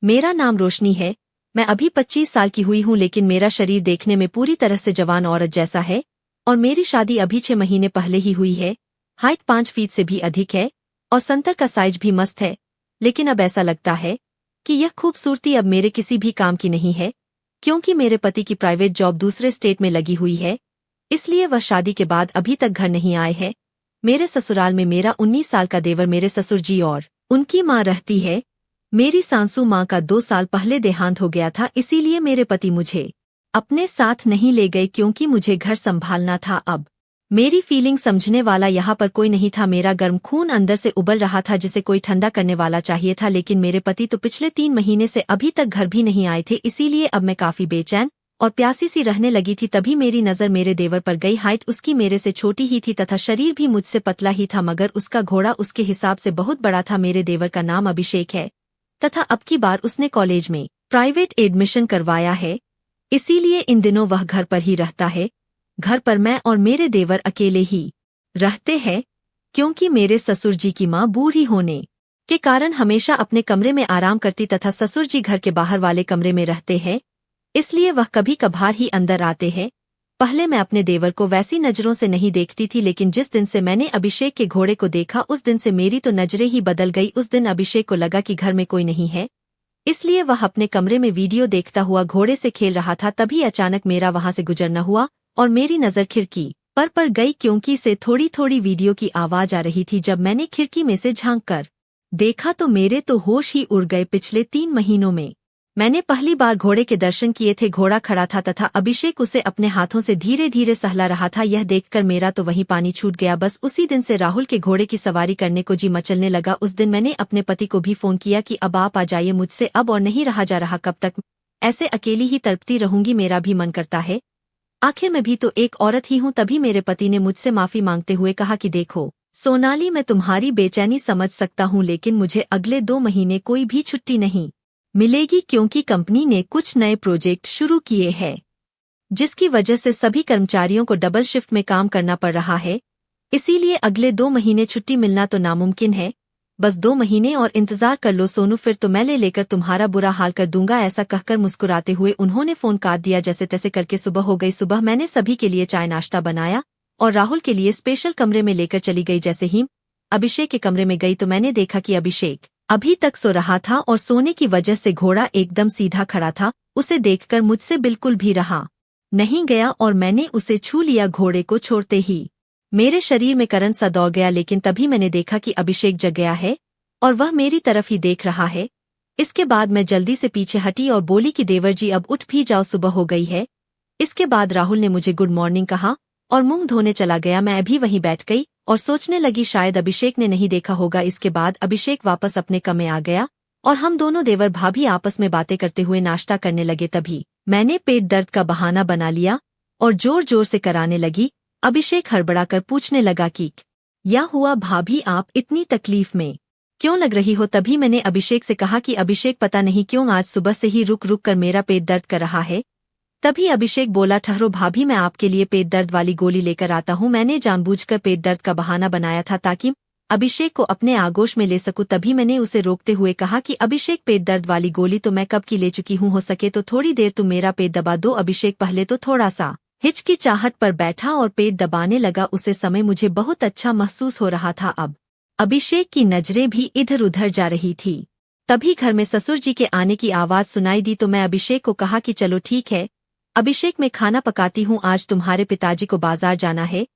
मेरा नाम रोशनी है। मैं अभी 25 साल की हुई हूँ, लेकिन मेरा शरीर देखने में पूरी तरह से जवान औरत जैसा है और मेरी शादी अभी 6 महीने पहले ही हुई है। हाइट 5 फीट से भी अधिक है और संतर का साइज भी मस्त है। लेकिन अब ऐसा लगता है कि यह खूबसूरती अब मेरे किसी भी काम की नहीं है, क्योंकि मेरे पति की प्राइवेट जॉब दूसरे स्टेट में लगी हुई है, इसलिए वह शादी के बाद अभी तक घर नहीं आए हैं। मेरे ससुराल में मेरा 19 साल का देवर, मेरे ससुर जी और उनकी माँ रहती है। मेरी सासू माँ का 2 साल पहले देहांत हो गया था, इसीलिए मेरे पति मुझे अपने साथ नहीं ले गए, क्योंकि मुझे घर संभालना था। अब मेरी फीलिंग समझने वाला यहाँ पर कोई नहीं था। मेरा गर्म खून अंदर से उबल रहा था, जिसे कोई ठंडा करने वाला चाहिए था। लेकिन मेरे पति तो पिछले 3 महीने से अभी तक घर भी नहीं आए थे, इसीलिए अब मैं काफी बेचैन और प्यासी सी रहने लगी थी। तभी मेरी नज़र मेरे देवर पर गई। हाइट उसकी मेरे से छोटी ही थी तथा शरीर भी मुझसे पतला ही था, मगर उसका घोड़ा उसके हिसाब से बहुत बड़ा था। मेरे देवर का नाम अभिषेक है तथा अब की बार उसने कॉलेज में प्राइवेट एडमिशन करवाया है, इसीलिए इन दिनों वह घर पर ही रहता है। घर पर मैं और मेरे देवर अकेले ही रहते हैं, क्योंकि मेरे ससुर जी की माँ बूढ़ी होने के कारण हमेशा अपने कमरे में आराम करती तथा ससुर जी घर के बाहर वाले कमरे में रहते हैं, इसलिए वह कभी कभार ही अंदर आते हैं। पहले मैं अपने देवर को वैसी नज़रों से नहीं देखती थी, लेकिन जिस दिन से मैंने अभिषेक के घोड़े को देखा उस दिन से मेरी तो नजरें ही बदल गई। उस दिन अभिषेक को लगा कि घर में कोई नहीं है, इसलिए वह अपने कमरे में वीडियो देखता हुआ घोड़े से खेल रहा था। तभी अचानक मेरा वहां से गुजरना हुआ और मेरी नज़र खिड़की पर गई, क्योंकि से थोड़ी थोड़ी वीडियो की आवाज आ रही थी। जब मैंने खिड़की में से झांक कर देखा तो मेरे तो होश ही उड़ गए। पिछले 3 महीनों में मैंने पहली बार घोड़े के दर्शन किए थे। घोड़ा खड़ा था तथा अभिषेक उसे अपने हाथों से धीरे धीरे सहला रहा था। यह देखकर मेरा तो वहीं पानी छूट गया। बस उसी दिन से राहुल के घोड़े की सवारी करने को जी मचलने लगा। उस दिन मैंने अपने पति को भी फोन किया कि अब आप आ जाइए, मुझसे अब और नहीं रहा जा रहा। कब तक ऐसे अकेली ही तड़पती रहूंगी, मेरा भी मन करता है। आखिर मैं भी तो एक औरत ही हूँ। तभी मेरे पति ने मुझसे माफी मांगते हुए कहा कि देखो सोनाली, मैं तुम्हारी बेचैनी समझ सकता हूँ, लेकिन मुझे अगले 2 महीने कोई भी छुट्टी नहीं मिलेगी, क्योंकि कंपनी ने कुछ नए प्रोजेक्ट शुरू किए हैं, जिसकी वजह से सभी कर्मचारियों को डबल शिफ्ट में काम करना पड़ रहा है। इसीलिए अगले 2 महीने छुट्टी मिलना तो नामुमकिन है। बस 2 महीने और इंतजार कर लो सोनू, फिर तो मैं ले लेकर तुम्हारा बुरा हाल कर दूंगा। ऐसा कहकर मुस्कुराते हुए उन्होंने फोन काट दिया। जैसे तैसे करके सुबह हो गई। सुबह मैंने सभी के लिए चाय नाश्ता बनाया और राहुल के लिए स्पेशल कमरे में लेकर चली गई। जैसे ही अभिषेक के कमरे में गई तो मैंने देखा कि अभिषेक अभी तक सो रहा था और सोने की वजह से घोड़ा एकदम सीधा खड़ा था। उसे देखकर मुझसे बिल्कुल भी रहा नहीं गया और मैंने उसे छू लिया। घोड़े को छोड़ते ही मेरे शरीर में करंट सा दौड़ गया, लेकिन तभी मैंने देखा कि अभिषेक जग गया है और वह मेरी तरफ ही देख रहा है। इसके बाद मैं जल्दी से पीछे हटी और बोली कि देवर जी अब उठ भी जाओ, सुबह हो गई है। इसके बाद राहुल ने मुझे गुड मॉर्निंग कहा और मुंह धोने चला गया। मैं अभी वहीं बैठ गई और सोचने लगी शायद अभिषेक ने नहीं देखा होगा। इसके बाद अभिषेक वापस अपने कमरे आ गया और हम दोनों देवर भाभी आपस में बातें करते हुए नाश्ता करने लगे। तभी मैंने पेट दर्द का बहाना बना लिया और जोर जोर से कराने लगी। अभिषेक हड़बड़ाकर पूछने लगा कि क्या हुआ भाभी, आप इतनी तकलीफ में क्यों लग रही हो? तभी मैंने अभिषेक से कहा कि अभिषेक पता नहीं क्यों आज सुबह से ही रुक रुक कर मेरा पेट दर्द कर रहा है। तभी अभिषेक बोला, ठहरो भाभी, मैं आपके लिए पेट दर्द वाली गोली लेकर आता हूँ। मैंने जानबूझकर पेट दर्द का बहाना बनाया था ताकि अभिषेक को अपने आगोश में ले सकूं। तभी मैंने उसे रोकते हुए कहा कि अभिषेक, पेट दर्द वाली गोली तो मैं कब की ले चुकी हूँ, हो सके तो थोड़ी देर तुम मेरा पेट दबा दो। अभिषेक पहले तो थोड़ा सा हिचकिचाहट पर बैठा और पेट दबाने लगा। उसे समय मुझे बहुत अच्छा महसूस हो रहा था। अब अभिषेक की नजरें भी इधर उधर जा रही थी। तभी घर में ससुर जी के आने की आवाज सुनाई दी तो मैं अभिषेक को कहा कि चलो ठीक है अभिषेक, मैं खाना पकाती हूँ, आज तुम्हारे पिताजी को बाजार जाना है।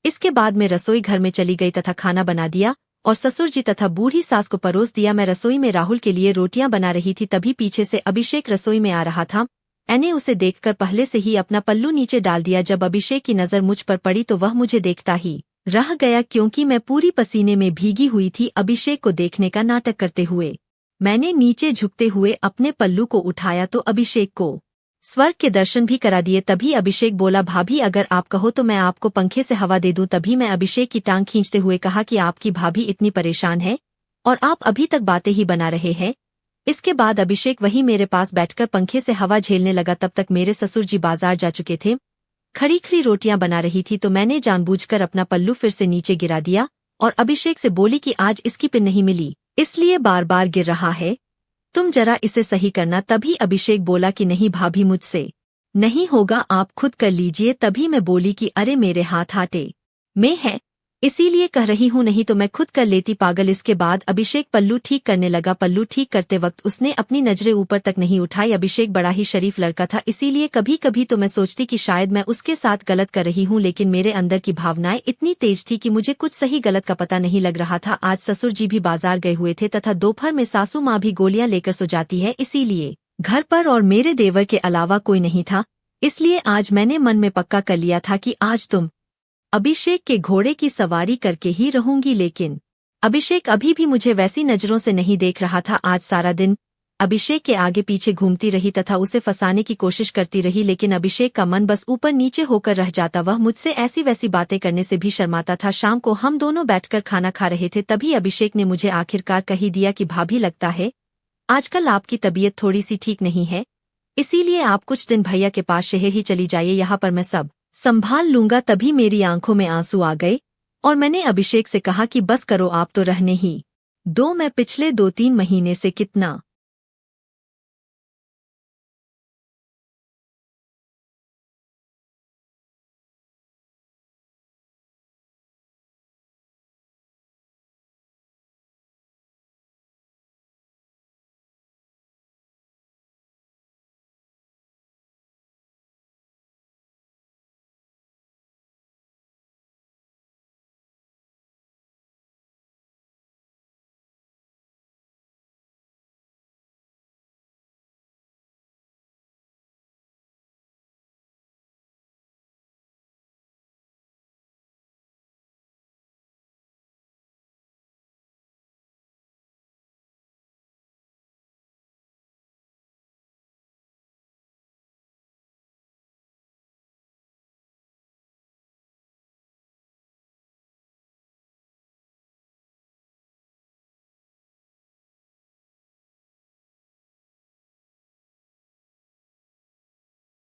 इसके बाद मैं रसोई घर में चली गई तथा खाना बना दिया और ससुर जी तथा बूढ़ी सास को परोस दिया। मैं रसोई में राहुल के लिए रोटियां बना रही थी। तभी पीछे से अभिषेक रसोई में आ रहा था। मैंने उसे देखकर पहले से ही अपना पल्लू नीचे डाल दिया। जब अभिषेक की नजर मुझ पर पड़ी तो वह मुझे देखता ही रह गया, क्योंकि मैं पूरी पसीने में भीगी हुई थी। अभिषेक को देखने का नाटक करते हुए मैंने नीचे झुकते हुए अपने पल्लू को उठाया तो अभिषेक को स्वर्ग के दर्शन भी करा दिए। तभी अभिषेक बोला, भाभी अगर आप कहो तो मैं आपको पंखे से हवा दे दूं। तभी मैं अभिषेक की टांग खींचते हुए कहा कि आपकी भाभी इतनी परेशान है और आप अभी तक बातें ही बना रहे हैं। इसके बाद अभिषेक वहीं मेरे पास बैठकर पंखे से हवा झेलने लगा। तब तक मेरे ससुर जी बाजार जा चुके थे। खड़ी खड़ी रोटियां बना रही थी तो मैंने जानबूझकर अपना पल्लू फिर से नीचे गिरा दिया और अभिषेक से बोली कि आज इसकी पिन नहीं मिली, इसलिए बार बार गिर रहा है। तुम जरा इसे सही करना। तभी अभिषेक बोला कि नहीं भाभी, मुझसे नहीं होगा, आप खुद कर लीजिए। तभी मैं बोली कि अरे मेरे हाथ आटे में है, इसीलिए कह रही हूँ, नहीं तो मैं खुद कर लेती पागल। इसके बाद अभिषेक पल्लू ठीक करने लगा। पल्लू ठीक करते वक्त उसने अपनी नजरें ऊपर तक नहीं उठाई। अभिषेक बड़ा ही शरीफ लड़का था, इसीलिए कभी कभी तो मैं सोचती कि शायद मैं उसके साथ गलत कर रही हूँ, लेकिन मेरे अंदर की भावनाएं इतनी तेज थी कि मुझे कुछ सही गलत का पता नहीं लग रहा था। आज ससुर जी भी बाजार गए हुए थे तथा दोपहर में सासू माँ भी गोलियां लेकर सो जाती है, इसीलिए घर पर और मेरे देवर के अलावा कोई नहीं था। इसलिए आज मैंने मन में पक्का कर लिया था कि आज तुम अभिषेक के घोड़े की सवारी करके ही रहूंगी। लेकिन अभिषेक अभी भी मुझे वैसी नजरों से नहीं देख रहा था। आज सारा दिन अभिषेक के आगे पीछे घूमती रही तथा उसे फंसाने की कोशिश करती रही, लेकिन अभिषेक का मन बस ऊपर नीचे होकर रह जाता। वह मुझसे ऐसी वैसी बातें करने से भी शर्माता था। शाम को हम दोनों बैठकर खाना खा रहे थे, तभी अभिषेक ने मुझे आखिरकार कही दिया कि भाभी, लगता है आजकल आपकी तबीयत थोड़ी सी ठीक नहीं है, इसीलिए आप कुछ दिन भैया के पास शहर ही चली जाइए, यहाँ पर मैं सब संभाल लूंगा। तभी मेरी आंखों में आंसू आ गए और मैंने अभिषेक से कहा कि बस करो, आप तो रहने ही दो, मैं पिछले 2-3 महीने से कितना